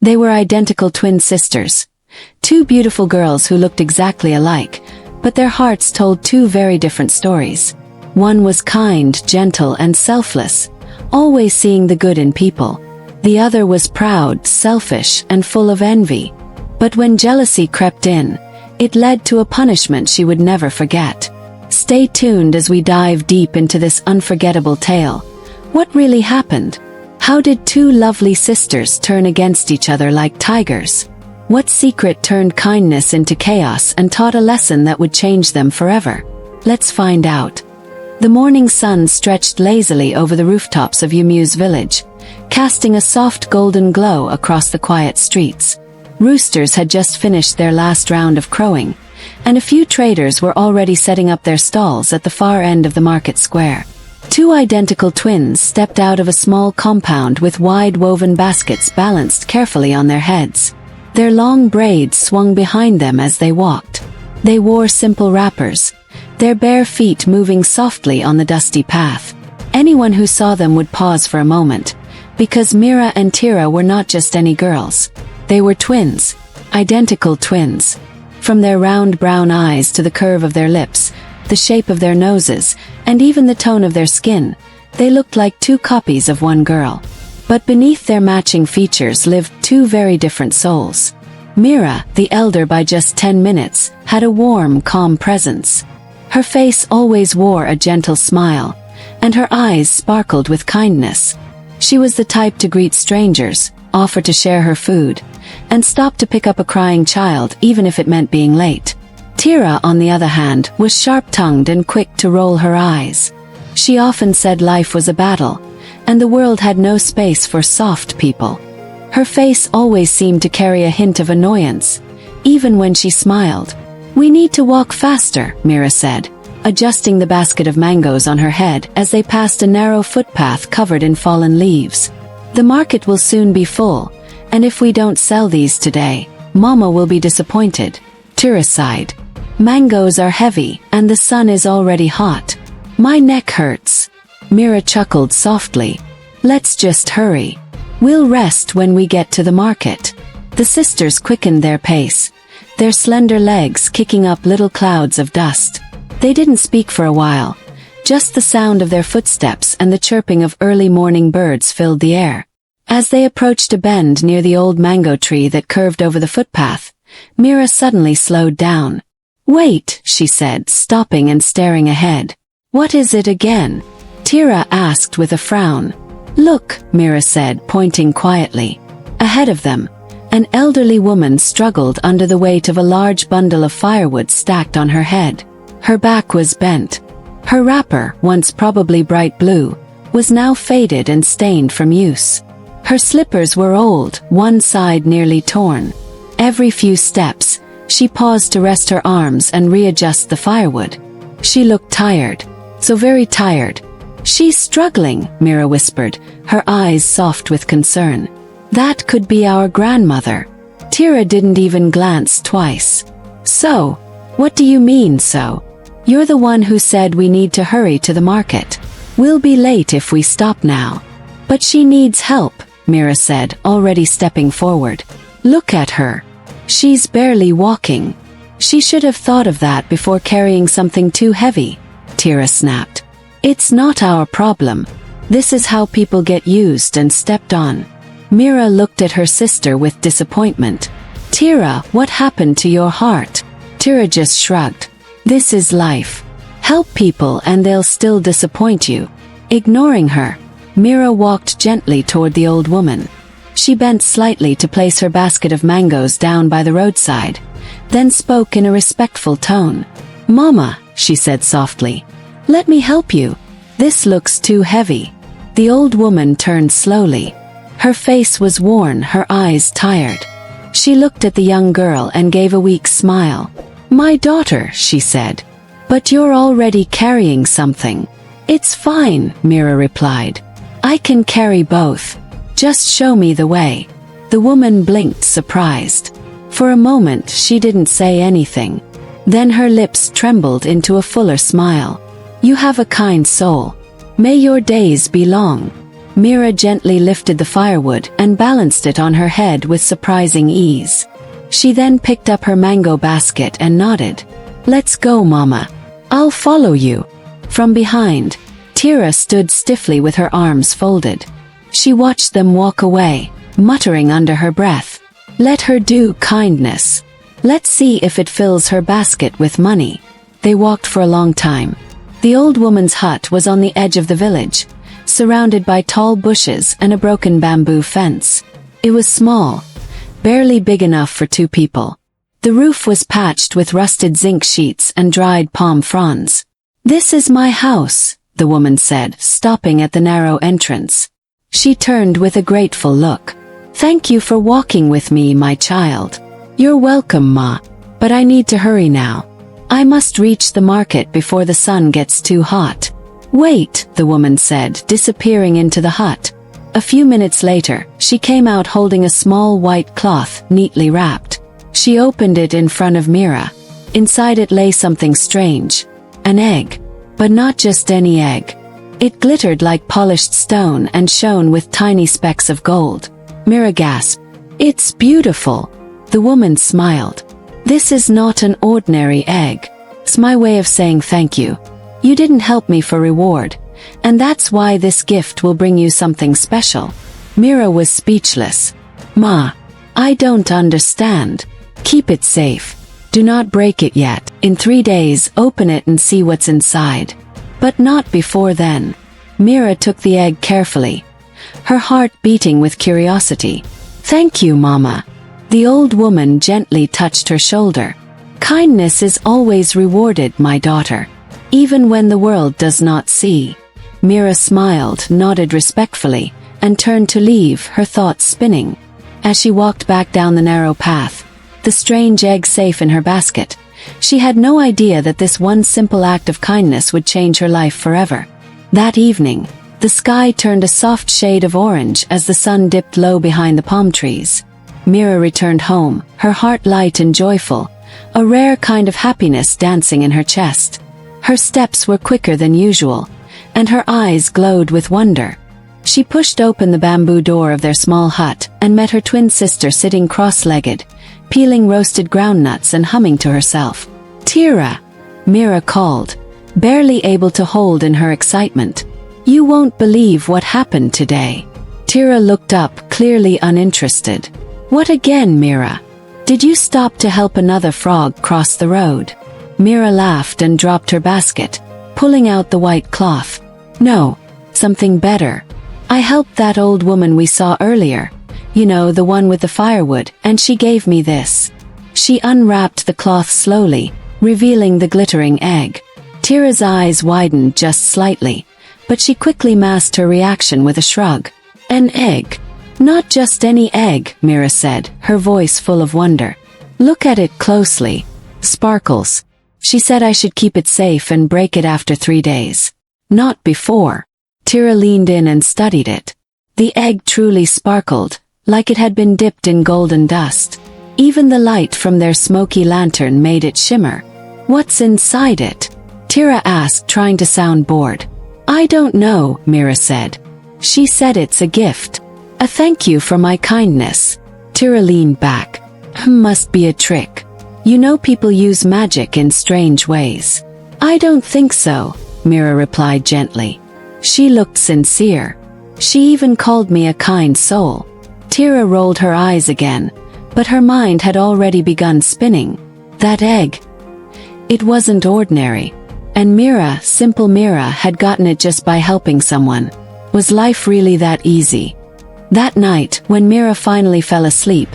They were identical twin sisters. Two beautiful girls who looked exactly alike, but their hearts told two very different stories. One was kind, gentle, and selfless, always seeing the good in people. The other was proud, selfish, and full of envy. But when jealousy crept in, it led to a punishment she would never forget. Stay tuned as we dive deep into this unforgettable tale. What really happened? How did two lovely sisters turn against each other like tigers? What secret turned kindness into chaos and taught a lesson that would change them forever? Let's find out. The morning sun stretched lazily over the rooftops of Yumu's village, casting a soft golden glow across the quiet streets. Roosters had just finished their last round of crowing, and a few traders were already setting up their stalls at the far end of the market square. Two identical twins stepped out of a small compound with wide woven baskets balanced carefully on their heads. Their long braids swung behind them as they walked. They wore simple wrappers, their bare feet moving softly on the dusty path. Anyone who saw them would pause for a moment, because Mira and Tira were not just any girls. They were twins, identical twins. From their round brown eyes to the curve of their lips, the shape of their noses, and even the tone of their skin, they looked like two copies of one girl. But beneath their matching features lived two very different souls. Mira, the elder by just 10 minutes, had a warm, calm presence. Her face always wore a gentle smile, and her eyes sparkled with kindness. She was the type to greet strangers, offer to share her food, and stop to pick up a crying child even if it meant being late. Tira, on the other hand, was sharp-tongued and quick to roll her eyes. She often said life was a battle, and the world had no space for soft people. Her face always seemed to carry a hint of annoyance, even when she smiled. "We need to walk faster," Mira said, adjusting the basket of mangoes on her head as they passed a narrow footpath covered in fallen leaves. "The market will soon be full, and if we don't sell these today, Mama will be disappointed." Tira sighed. "Mangoes are heavy, and the sun is already hot. My neck hurts." Mira chuckled softly. "Let's just hurry. We'll rest when we get to the market." The sisters quickened their pace, their slender legs kicking up little clouds of dust. They didn't speak for a while. Just the sound of their footsteps and the chirping of early morning birds filled the air. As they approached a bend near the old mango tree that curved over the footpath, Mira suddenly slowed down. "Wait," she said, stopping and staring ahead. "What is it again?" Tira asked with a frown. "Look," Mira said, pointing quietly. Ahead of them, an elderly woman struggled under the weight of a large bundle of firewood stacked on her head. Her back was bent. Her wrapper, once probably bright blue, was now faded and stained from use. Her slippers were old, one side nearly torn. Every few steps, she paused to rest her arms and readjust the firewood. She looked tired, so very tired. "She's struggling," Mira whispered, her eyes soft with concern. "That could be our grandmother." Tira didn't even glance twice. "So, what do you mean so? You're the one who said we need to hurry to the market. We'll be late if we stop now." "But she needs help," Mira said, already stepping forward. "Look at her. She's barely walking." "She should have thought of that before carrying something too heavy," Tira snapped. "It's not our problem. This is how people get used and stepped on." Mira looked at her sister with disappointment. "Tira, what happened to your heart?" Tira just shrugged. "This is life. Help people and they'll still disappoint you." Ignoring her, Mira walked gently toward the old woman. She bent slightly to place her basket of mangoes down by the roadside, then spoke in a respectful tone. "Mama," she said softly, "let me help you. This looks too heavy." The old woman turned slowly. Her face was worn, her eyes tired. She looked at the young girl and gave a weak smile. "My daughter," she said. "But you're already carrying something." "It's fine," Mira replied. "I can carry both. Just show me the way." The woman blinked, surprised. For a moment she didn't say anything. Then her lips trembled into a fuller smile. "You have a kind soul. May your days be long." Mira gently lifted the firewood and balanced it on her head with surprising ease. She then picked up her mango basket and nodded. "Let's go, Mama. I'll follow you." From behind, Tira stood stiffly with her arms folded. She watched them walk away, muttering under her breath, "Let her do kindness. Let's see if it fills her basket with money." They walked for a long time. The old woman's hut was on the edge of the village, surrounded by tall bushes and a broken bamboo fence. It was small, barely big enough for 2 people. The roof was patched with rusted zinc sheets and dried palm fronds. "This is my house," the woman said, stopping at the narrow entrance. She turned with a grateful look. "Thank you for walking with me, my child." "You're welcome, Ma. But I need to hurry now. I must reach the market before the sun gets too hot." "Wait," the woman said, disappearing into the hut. A few minutes later, she came out holding a small white cloth, neatly wrapped. She opened it in front of Mira. Inside it lay something strange. An egg. But not just any egg. It glittered like polished stone and shone with tiny specks of gold. Mira gasped. "It's beautiful." The woman smiled. "This is not an ordinary egg. It's my way of saying thank you. You didn't help me for reward, and that's why this gift will bring you something special." Mira was speechless. "Ma, I don't understand." "Keep it safe. Do not break it yet. In 3 days, open it and see what's inside. But not before then." Mira took the egg carefully, her heart beating with curiosity. "Thank you, Mama." The old woman gently touched her shoulder. "Kindness is always rewarded, my daughter, even when the world does not see." Mira smiled, nodded respectfully, and turned to leave, her thoughts spinning. As she walked back down the narrow path, the strange egg safe in her basket, she had no idea that this one simple act of kindness would change her life forever. That evening, the sky turned a soft shade of orange as the sun dipped low behind the palm trees. Mira returned home, her heart light and joyful, a rare kind of happiness dancing in her chest. Her steps were quicker than usual, and her eyes glowed with wonder. She pushed open the bamboo door of their small hut and met her twin sister sitting cross-legged, peeling roasted groundnuts and humming to herself. "Tira," Mira called, barely able to hold in her excitement. "You won't believe what happened today." Tira looked up, clearly uninterested. "What again, Mira? Did you stop to help another frog cross the road?" Mira laughed and dropped her basket, pulling out the white cloth. "No, something better. I helped that old woman we saw earlier. You know, the one with the firewood, and she gave me this." She unwrapped the cloth slowly, revealing the glittering egg. Tira's eyes widened just slightly, but she quickly masked her reaction with a shrug. "An egg? Not just any egg," Mira said, her voice full of wonder. "Look at it closely. Sparkles. She said I should keep it safe and break it after 3 days. Not before." Tira leaned in and studied it. The egg truly sparkled, like it had been dipped in golden dust. Even the light from their smoky lantern made it shimmer. "What's inside it?" Tira asked, trying to sound bored. "I don't know," Mira said. "She said it's a gift. A thank you for my kindness." Tira leaned back. "Must be a trick. You know people use magic in strange ways." "I don't think so," Mira replied gently. She looked sincere. "She even called me a kind soul." Tira rolled her eyes again, but her mind had already begun spinning. That egg. It wasn't ordinary. And Mira, simple Mira, had gotten it just by helping someone. Was life really that easy? That night, when Mira finally fell asleep,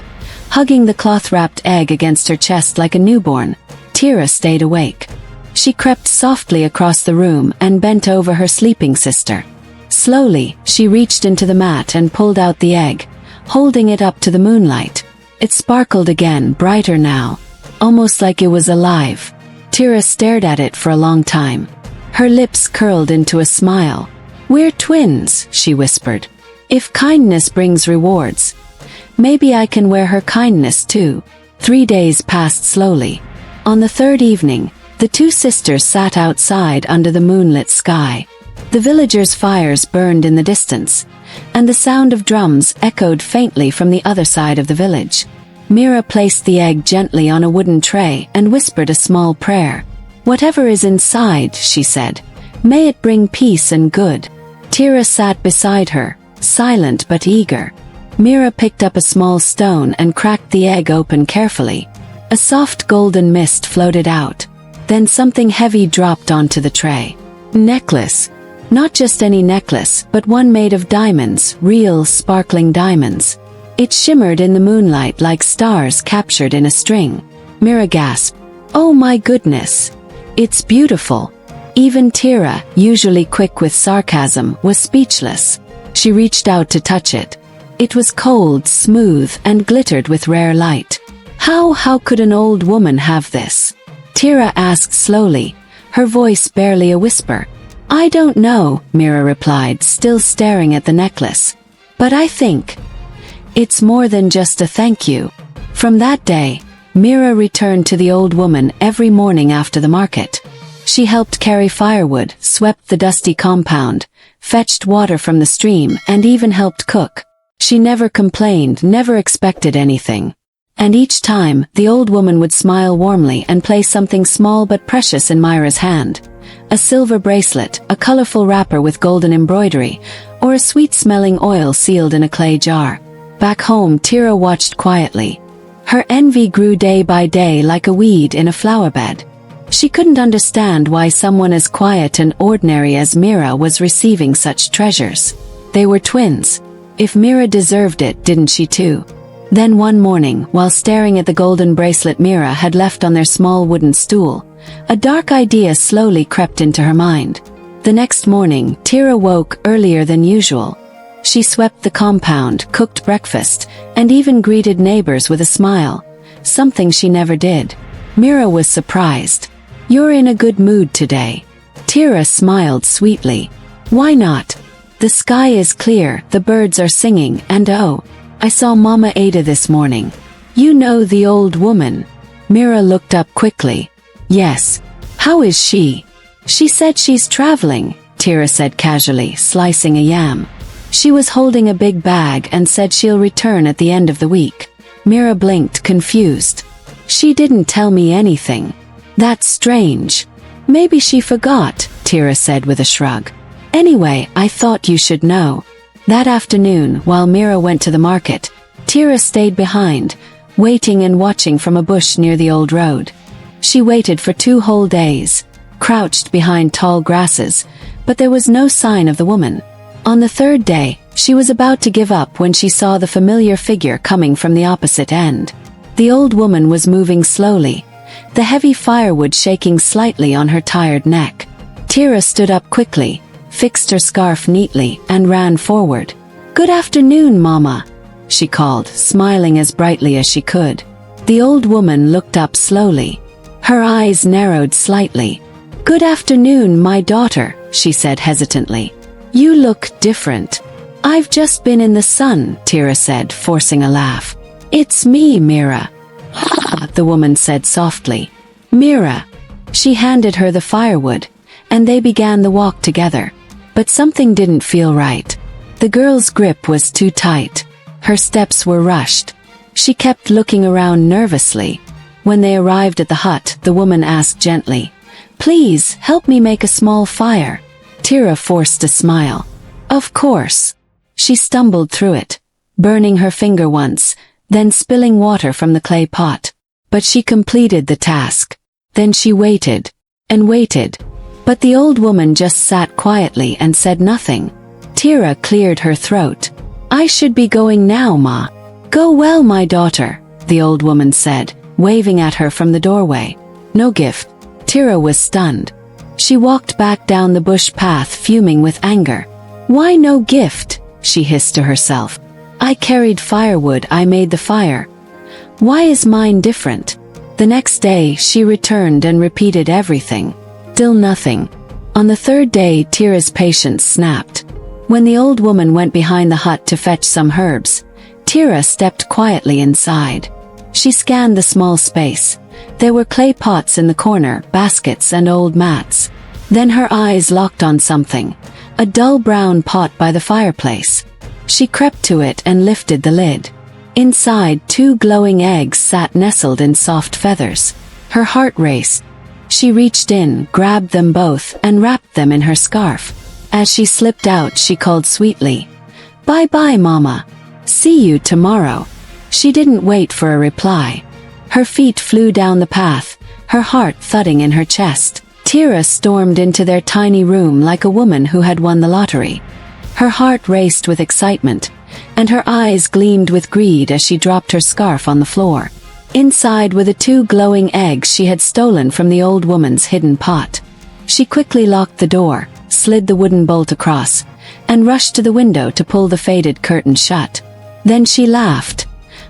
hugging the cloth-wrapped egg against her chest like a newborn, Tira stayed awake. She crept softly across the room and bent over her sleeping sister. Slowly, she reached into the mat and pulled out the egg, holding it up to the moonlight. It sparkled again, brighter now, almost like it was alive. Tira stared at it for a long time. Her lips curled into a smile. "We're twins," she whispered. "If kindness brings rewards, maybe I can wear her kindness too." 3 days passed slowly. On the 3rd evening, the 2 sisters sat outside under the moonlit sky. The villagers' fires burned in the distance, and the sound of drums echoed faintly from the other side of the village. Mira placed the egg gently on a wooden tray and whispered a small prayer. "Whatever is inside," she said, "may it bring peace and good." Tira sat beside her, silent but eager. Mira picked up a small stone and cracked the egg open carefully. A soft golden mist floated out. Then something heavy dropped onto the tray. Necklace. Not just any necklace, but one made of diamonds, real sparkling diamonds. It shimmered in the moonlight like stars captured in a string. Mira gasped, "Oh my goodness! It's beautiful." Even Tira, usually quick with sarcasm, was speechless. She reached out to touch it. It was cold, smooth, and glittered with rare light. How could an old woman have this?" Tira asked slowly, her voice barely a whisper. "I don't know," Mira replied, still staring at the necklace. "But I think it's more than just a thank you." From that day, Mira returned to the old woman every morning after the market. She helped carry firewood, swept the dusty compound, fetched water from the stream, and even helped cook. She never complained, never expected anything. And each time, the old woman would smile warmly and place something small but precious in Mira's hand. A silver bracelet, a colorful wrapper with golden embroidery, or a sweet-smelling oil sealed in a clay jar. Back home, Tira watched quietly. Her envy grew day by day like a weed in a flower bed. She couldn't understand why someone as quiet and ordinary as Mira was receiving such treasures. They were twins. If Mira deserved it, didn't she too? Then one morning, while staring at the golden bracelet Mira had left on their small wooden stool, a dark idea slowly crept into her mind. The next morning, Tira woke earlier than usual. She swept the compound, cooked breakfast, and even greeted neighbors with a smile, something she never did. Mira was surprised. "You're in a good mood today." Tira smiled sweetly. "Why not? The sky is clear, the birds are singing, and oh, I saw Mama Ada this morning. You know the old woman." Mira looked up quickly. "Yes. How is she?" "She said she's traveling," Tira said casually, slicing a yam. "She was holding a big bag and said she'll return at the end of the week." Mira blinked, confused. "She didn't tell me anything." "That's strange." "Maybe she forgot," Tira said with a shrug. "Anyway, I thought you should know." That afternoon, while Mira went to the market, Tira stayed behind, waiting and watching from a bush near the old road. She waited for 2 whole days, crouched behind tall grasses, but there was no sign of the woman. On the 3rd day, she was about to give up when she saw the familiar figure coming from the opposite end. The old woman was moving slowly, the heavy firewood shaking slightly on her tired neck. Tira stood up quickly, fixed her scarf neatly, and ran forward. "Good afternoon, Mama," she called, smiling as brightly as she could. The old woman looked up slowly. Her eyes narrowed slightly. "Good afternoon, my daughter," she said hesitantly. "You look different." "I've just been in the sun," Tira said, forcing a laugh. "It's me, Mira." The woman said softly. "Mira." She handed her the firewood, and they began the walk together. But something didn't feel right. The girl's grip was too tight. Her steps were rushed. She kept looking around nervously. When they arrived at the hut, the woman asked gently, "Please, help me make a small fire." Tira forced a smile. "Of course." She stumbled through it, burning her finger once, then spilling water from the clay pot. But she completed the task. Then she waited and waited. But the old woman just sat quietly and said nothing. Tira cleared her throat. "I should be going now, Ma." "Go well, my daughter," the old woman said, waving at her from the doorway. "No gift." Tira was stunned. She walked back down the bush path, fuming with anger. "Why no gift?" she hissed to herself. "I carried firewood, I made the fire. Why is mine different?" The next day, she returned and repeated everything. Still nothing. On the 3rd day, Tira's patience snapped. When the old woman went behind the hut to fetch some herbs, Tira stepped quietly inside. She scanned the small space. There were clay pots in the corner, baskets and old mats. Then her eyes locked on something. A dull brown pot by the fireplace. She crept to it and lifted the lid. Inside, 2 glowing eggs sat nestled in soft feathers. Her heart raced. She reached in, grabbed them both, and wrapped them in her scarf. As she slipped out, she called sweetly, "Bye-bye, Mama. See you tomorrow." She didn't wait for a reply. Her feet flew down the path, her heart thudding in her chest. Tira stormed into their tiny room like a woman who had won the lottery. Her heart raced with excitement, and her eyes gleamed with greed as she dropped her scarf on the floor. Inside were the 2 glowing eggs she had stolen from the old woman's hidden pot. She quickly locked the door, slid the wooden bolt across, and rushed to the window to pull the faded curtain shut. Then she laughed.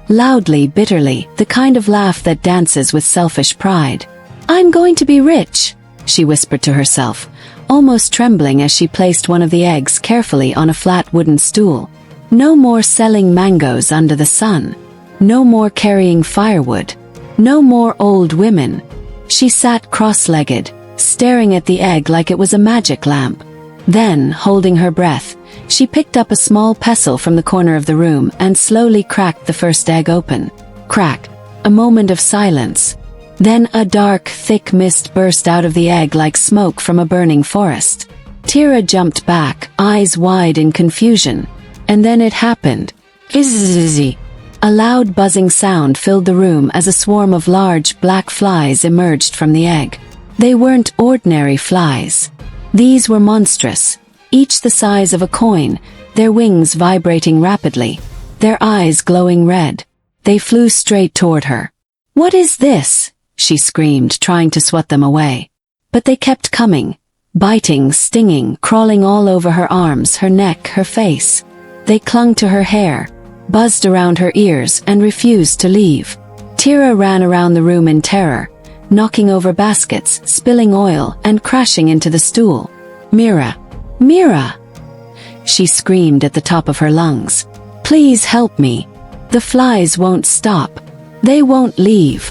Loudly, bitterly, the kind of laugh that dances with selfish pride. "I'm going to be rich," she whispered to herself, almost trembling as she placed one of the eggs carefully on a flat wooden stool. No more selling mangoes under the sun. No more carrying firewood. No more old women. She sat cross-legged, staring at the egg like it was a magic lamp. Then, holding her breath, she picked up a small pestle from the corner of the room and slowly cracked the first egg open. Crack. A moment of silence. Then a dark, thick mist burst out of the egg like smoke from a burning forest. Tira jumped back, eyes wide in confusion. And then it happened. Izzy. A loud buzzing sound filled the room as a swarm of large, black flies emerged from the egg. They weren't ordinary flies. These were monstrous, each the size of a coin, their wings vibrating rapidly, their eyes glowing red. They flew straight toward her. "What is this?" she screamed, trying to swat them away. But they kept coming, biting, stinging, crawling all over her arms, her neck, her face. They clung to her hair, buzzed around her ears, and refused to leave. Tira ran around the room in terror, knocking over baskets, spilling oil, and crashing into the stool. "Mira! Mira!" she screamed at the top of her lungs. "Please help me. The flies won't stop. They won't leave."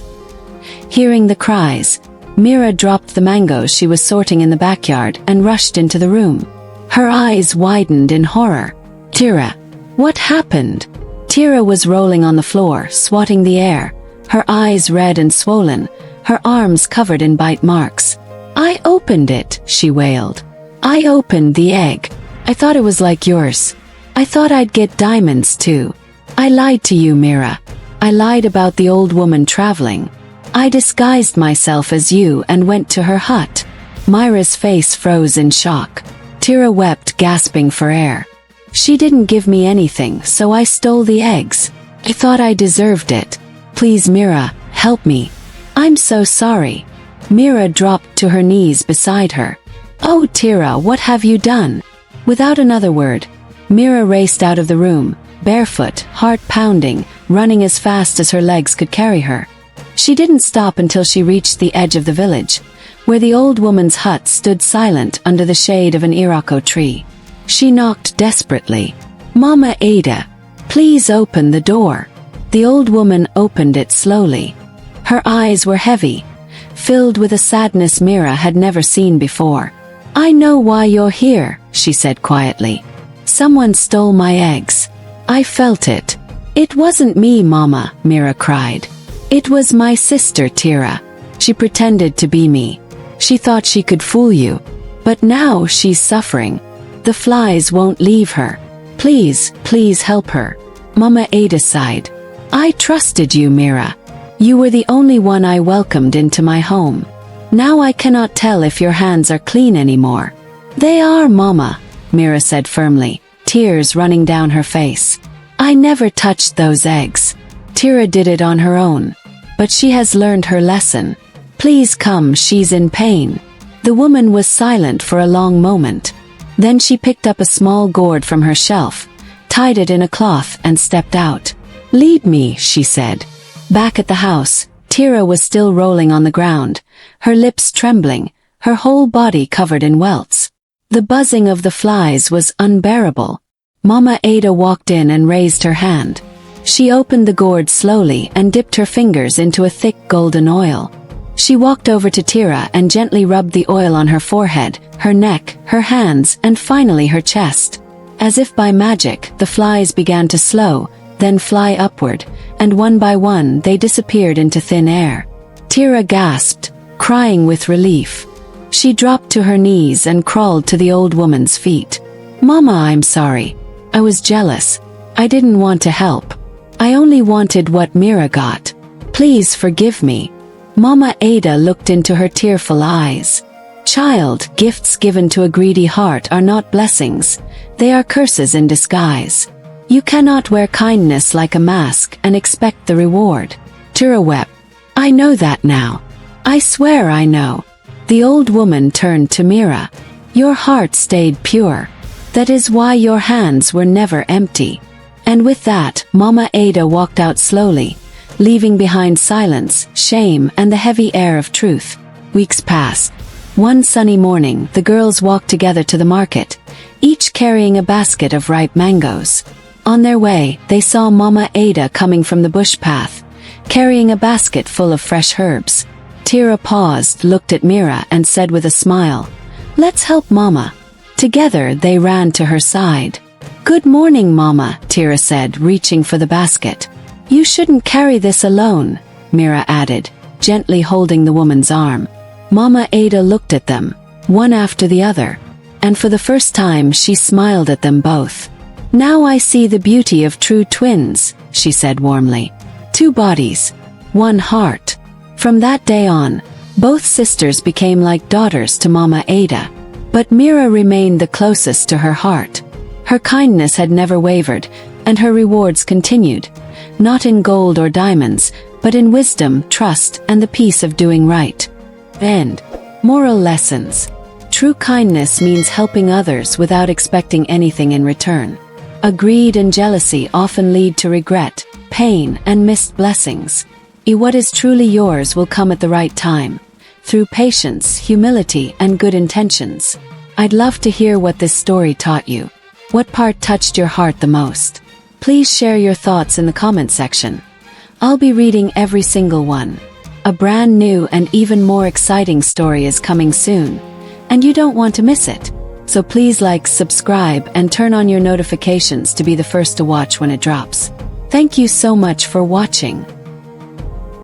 Hearing the cries, Mira dropped the mangoes she was sorting in the backyard and rushed into the room. Her eyes widened in horror. "Tira, what happened?" Tira was rolling on the floor, swatting the air, her eyes red and swollen, her arms covered in bite marks. "I opened it," she wailed. "I opened the egg. I thought it was like yours. I thought I'd get diamonds too. I lied to you, Mira. I lied about the old woman traveling. I disguised myself as you and went to her hut." Mira's face froze in shock. Tira wept, gasping for air. "She didn't give me anything, so I stole the eggs. I thought I deserved it. Please, Mira, help me. I'm so sorry." Mira dropped to her knees beside her. "Oh, Tira, what have you done?" Without another word, Mira raced out of the room, barefoot, heart pounding, running as fast as her legs could carry her. She didn't stop until she reached the edge of the village, where the old woman's hut stood silent under the shade of an iroko tree. She knocked desperately. "Mama Ada, please open the door." The old woman opened it slowly. Her eyes were heavy, filled with a sadness Mira had never seen before. "I know why you're here," she said quietly. "Someone stole my eggs. I felt it." "It wasn't me, Mama," Mira cried. "It was my sister Tira. She pretended to be me. She thought she could fool you. But now she's suffering. The flies won't leave her. Please, please help her." Mama Ada sighed. "I trusted you, Mira. You were the only one I welcomed into my home. Now I cannot tell if your hands are clean anymore." "They are, Mama," Mira said firmly, tears running down her face. "I never touched those eggs. Tira did it on her own. But she has learned her lesson. Please come, she's in pain." The woman was silent for a long moment. Then she picked up a small gourd from her shelf, tied it in a cloth, and stepped out. "Lead me," she said. Back at the house, Tira was still rolling on the ground, her lips trembling, her whole body covered in welts. The buzzing of the flies was unbearable. Mama Ada walked in and raised her hand. She opened the gourd slowly and dipped her fingers into a thick golden oil. She walked over to Tira and gently rubbed the oil on her forehead, her neck, her hands, and finally her chest. As if by magic, the flies began to slow, then fly upward, and one by one they disappeared into thin air. Tira gasped, crying with relief. She dropped to her knees and crawled to the old woman's feet. "Mama, I'm sorry. I was jealous. I didn't want to help. I only wanted what Mira got. Please forgive me." Mama Ada looked into her tearful eyes. "Child, gifts given to a greedy heart are not blessings. They are curses in disguise. You cannot wear kindness like a mask and expect the reward." Tira wept. "I know that now. I swear I know." The old woman turned to Mira. "Your heart stayed pure. That is why your hands were never empty." And with that, Mama Ada walked out slowly, leaving behind silence, shame, and the heavy air of truth. Weeks passed. One sunny morning, the girls walked together to the market, each carrying a basket of ripe mangoes. On their way, they saw Mama Ada coming from the bush path, carrying a basket full of fresh herbs. Tira paused, looked at Mira, and said with a smile, "Let's help Mama." Together, they ran to her side. "Good morning, Mama," Tira said, reaching for the basket. "You shouldn't carry this alone," Mira added, gently holding the woman's arm. Mama Ada looked at them, one after the other, and for the first time she smiled at them both. "Now I see the beauty of true twins," she said warmly. "Two bodies, one heart." From that day on, both sisters became like daughters to Mama Ada. But Mira remained the closest to her heart. Her kindness had never wavered, and her rewards continued, not in gold or diamonds, but in wisdom, trust, and the peace of doing right. End. Moral lessons. True kindness means helping others without expecting anything in return. Greed and jealousy often lead to regret, pain, and missed blessings. What is truly yours will come at the right time, through patience, humility, and good intentions. I'd love to hear what this story taught you. What part touched your heart the most? Please share your thoughts in the comment section. I'll be reading every single one. A brand new and even more exciting story is coming soon, and you don't want to miss it. So please like, subscribe, and turn on your notifications to be the first to watch when it drops. Thank you so much for watching.